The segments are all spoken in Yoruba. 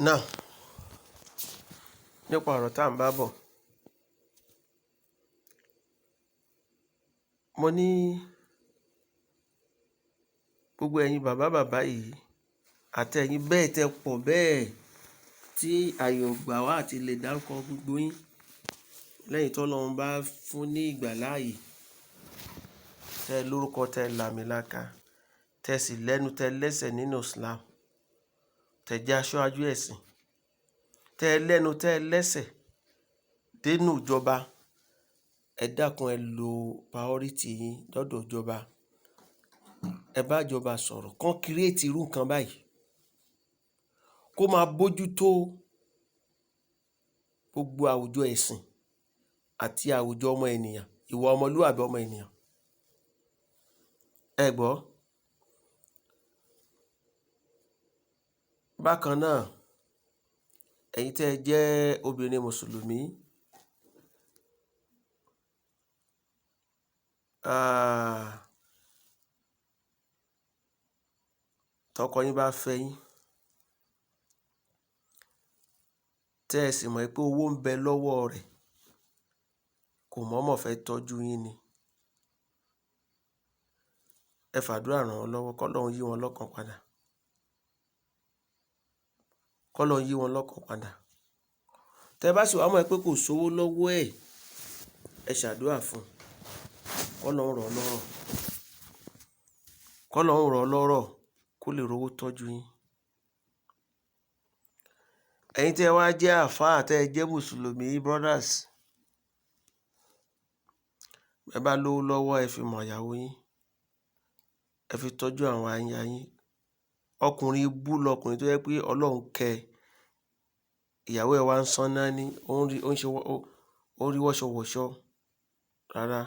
Now, nípa ọ̀rọ̀ tá à ń bá bọ̀, mo ní gbogbo ẹ̀yin bàbá yìí àti ẹ̀yin bẹ́ẹ̀ tẹ́ pọ̀ bẹ́ẹ̀ tí àyè ò gbà wá àti lè dárúkọ gbogbo yín lẹ́yìn t'Ọlọ́run bá fún ní ìgbàláàyè tẹ́ lórúkọ tẹ́ làmìlaka tẹ́ sì lẹ́nu tẹ́ lẹ́sẹ̀ nínú Islam tẹ́ jẹ́ aṣáájú ẹ̀sìn tẹ́ lẹ́nu tẹ́ lẹ́sẹ̀ dénú ìjọba. Ẹ dákun ẹ lo priority yín lọ́dọ̀ ìjọba. Ẹ bá ìjọba sọ̀rọ̀ kán create irú nǹkan báyìí kó máa bójútó gbogbo àwùjọ ẹ̀sìn àti àwùjọ ọmọ ènìyàn, ìwà ọmọlúwàbí ọmọ ènìyàn. Ẹ gbọ́. Bákan náà, ẹ̀yin tẹ́ jẹ́ obìnrin mùsùlùmí, tọkọ yín bá fẹ́ yín tẹ́ ẹ sì mọ̀ pé owó ń bẹ lọ́wọ́ rẹ̀, kò mọ̀ọ́mọ̀ fẹ́ tọ́jú yín ni. Ẹ fàdúrà ràn wọ́n lọ́wọ́ k'Ọlọ́run yí wọn lọ́kàn padà. K'Ọlọ́run yí wọn lọ́kàn padà. Tẹ́ bá sì wá mọ̀ pé kò sówó lọ́wọ́ ẹ̀, ẹ ṣàdúrà fún un. K'Ọlọ́run rọ̀ ọ́ lọ́rọ̀. K'Ọlọ́run rọ̀ ọ́ lọ́rọ̀ kó lè rówó tọ́jú yín. Ẹ̀yin tẹ́ wá jẹ́ àfáà tẹ́ jẹ́ mùsùlùmí brothers, ẹ bá lówó lọ́wọ́ ẹ fi mọ̀ ìyàwó yín, ẹ fi tọ́jú àwọn aya yín. Ọkùnrin bú lọkùnrin tó yẹ pé Ọlọ́run kẹ́ ìyàwó ẹ̀ wá ń sán náà ní ó rí wọ́ṣọwọ̀ṣọ. Rárá.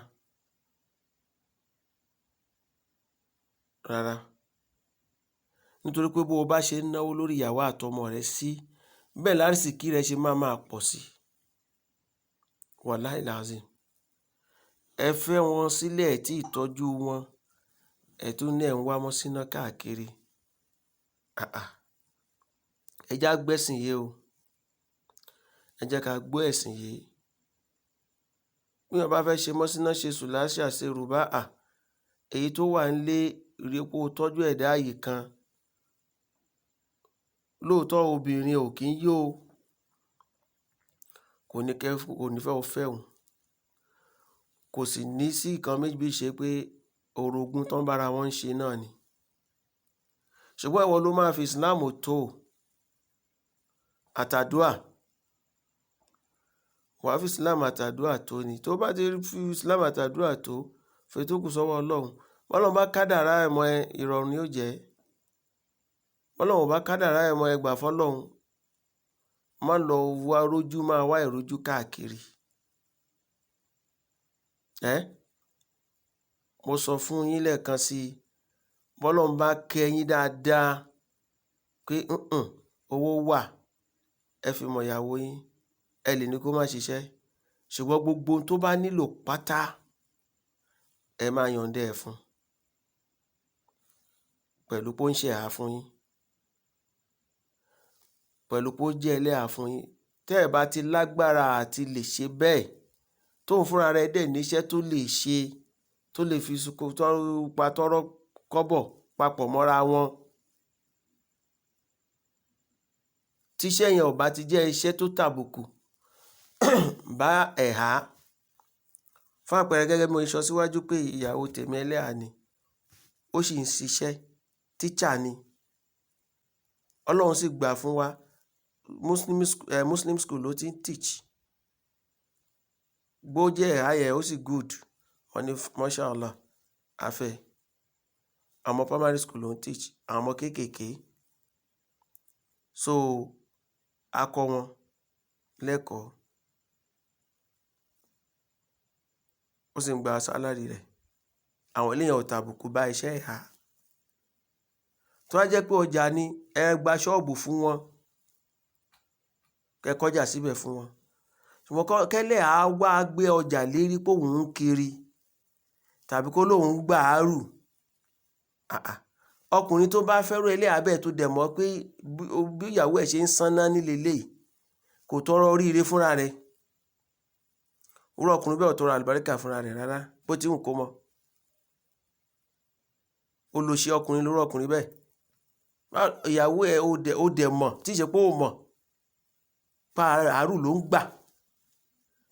Rárá. Nítorí pé bó o bá ṣe ń náwó lórí ìyàwó àtọmọ rẹ sí, bẹ́ẹ̀ lárísìkí rẹ ṣe máa pọ̀ sí. Wàláhì làázìm. Ẹ fẹ́ wọn sílẹ̀ tí ìtọ́jú wọn ẹ tún ní ẹ̀ ń wá mọ́ síná káàkiri. Ẹ já gbẹ́sìn yé o. Ẹ jẹ́ ká gbọ́ ẹ̀sìn yé. Bí wọ́n bá fẹ́ ṣe mọ́ síná ṣe sùláṣà ṣe rùbá èyí tó wà nílé ìrẹ́pọ̀ tọ́jú ẹ̀dá ààyè kan. Lóòótọ́ obìnrin ò kí ń yó o. Kò ní fẹ́ o fẹ́ òun. Kò sì ní sí nǹkan méjì bí ṣe pé orogún tán bára wọn ń ṣe náà ni. Ṣùgbọ́n ìwọ ló máa fi Islam tó àtàdúà. Wàá fi Islam àtàdúà tó ni. Tó bá ti fi Islam àtàdúà tó, fètò kù sọ́wọ́ Ọlọ́run. Bọ́lọ́run bá kádàrá ẹ̀ mọ́ ẹ, ìrọ̀rùn ni ó jẹ́. Bọ́lọ́run bá kádàrá ẹ̀ mọ́ ẹ, gbà fọ́lọ́run. Má lọ wá rójú máa wá ìrójú káàkiri. Mo sọ fún yín lẹ́ẹ̀kan sí i, bọ́lọ́run bá kẹ́ yín dáadáa pé owó wà, ẹ fi mọ̀ ìyàwó yín, ẹ lè ní kó má ṣiṣẹ́. Ṣùgbọ́n gbogbo ohun tó bá nílò pátá, ẹ máa yọ̀ǹda ẹ̀ fún. Pẹ̀lú pé ó ń ṣe ẹ̀há fún yín. Pẹ̀lú pé ó jẹ́ ẹlẹ́hà fún yín. Tẹ́ ẹ bá ti lágbára àti lè ṣe bẹ́ẹ̀, tóun fúnra rẹ̀ dẹ̀ níṣẹ́ tó lè ṣe, tó lè fi pa tọ́rọ́ kọ́bọ̀ papọ̀ mọ́ra wọn. Tíṣẹ́ yẹn ò bá ti jẹ́ iṣẹ́ tó tàbùkù bá ẹ̀há. Fún àpẹẹrẹ gẹ́gẹ́ bí mo sọ síwájú pé ìyàwó tèmi ẹlẹ́hà ni, ó sì ń ṣiṣẹ́, teacher ni. Ọlọ́run sì gbà fún wa, Muslim school ló ti ń teach. Bó jẹ́ ẹ̀há yẹn ó sì good, wọ́n ní mashallah afẹ́. Àwọn primary school ló ń teach, àwọn ọmọ kéékèèké. So, a kọ́ wọn lẹ́kọ̀ọ́. Ó sì ń gba salary rẹ̀. Àwọn eléyàn ò tàbùkù bá iṣẹ́ ẹ̀há. Tó bá jẹ́ pé ọjà ni, ẹ gba ṣọ́ọ̀bù fún wọn. Kẹ́ kọjá síbẹ̀ fún wọn. Ṣùgbọ́n kẹ́lẹ́ á wá gbé ọjà lérí pé òun ń kiri tàbí kó lóun gbà á rù. ọkùnrin tó bá fẹ́ràn ẹlẹ́hà bẹ́ẹ̀ tó dẹ̀ mọ̀ pé bí ìyàwó ẹ̀ ṣe ń sanná nílé léyìí kò tọrọ oríire fúnra rẹ̀, irú ọkùnrin bẹ́ẹ̀ ò tọrọ àlùbáríkà fúnra rẹ̀ rárá bó ti wù kó mọ. olóṣì ọkùnrin lórú ọkùnrin bẹ́ẹ̀, ìyàwó ẹ̀ ó dẹ̀ mọ̀ tí ì ṣe pé ó mọ̀ pa àárù ló ń gbà,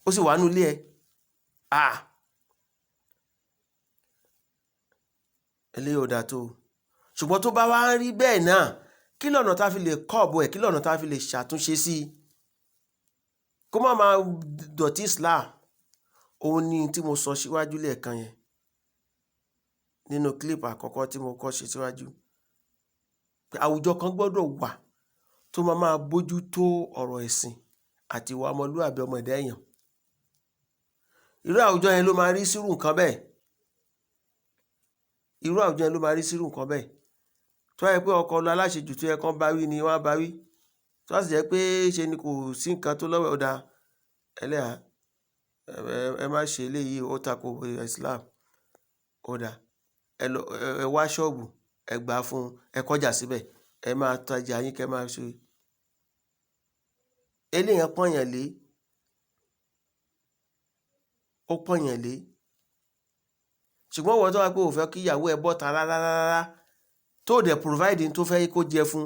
ó sì wà nílé ẹ̀ eléyìí ò dáa tó. ṣùgbọ́n tó bá wá ń rí bẹ́ẹ̀ náà, kí lọ́nà tá a fi lè kọ́ọ̀bù ẹ̀, kí lọ́nà tá a fi lè ṣàtúnṣe sí i kó má máa dọ̀tí Islam. òun ni tí mo sọ síwájú lẹ́ẹ̀kan yẹn nínú kílípù àkọ́kọ́ tí mo kọ́ ṣe síwájú, pé àwùjọ kan gbọ́dọ̀ wà tó máa bójú tó ọ̀rọ̀ ẹ̀sìn àti ìwà ọmọlúwàbí ọmọ ẹ̀dá èèyàn. irú àwùjọ yẹn ló máa rí sírù nǹkan bẹ́ẹ̀, irú àwùjọ yẹn ló máa rí sírù nǹkan bẹ́ẹ̀. tó yẹ pé ọkọ lọ aláṣejù tó yẹ kán bá wí ni wọ́n á bá wí, tó bá sì jẹ́ pé ṣe ni kò sí nǹkan tó lọ́wọ́ ọ̀dà ẹlẹ́hà ẹ má ṣe eléyìí, ó tako Islam, ọ̀dà ẹ wá ṣọ́ọ̀bù ẹ gbà fún ẹ kọjá síbẹ̀ ẹ máa tajà yín kẹ́ máa ṣe. eléyàn pọ̀nyàn lé, ó pọ̀nyàn lé. ṣùgbọ́n wọ́n tó wá pé ò fẹ́ kí ìyàwó ẹ bọ́ta rárá tó dẹ̀ provide tó fẹ́ kó jẹ fún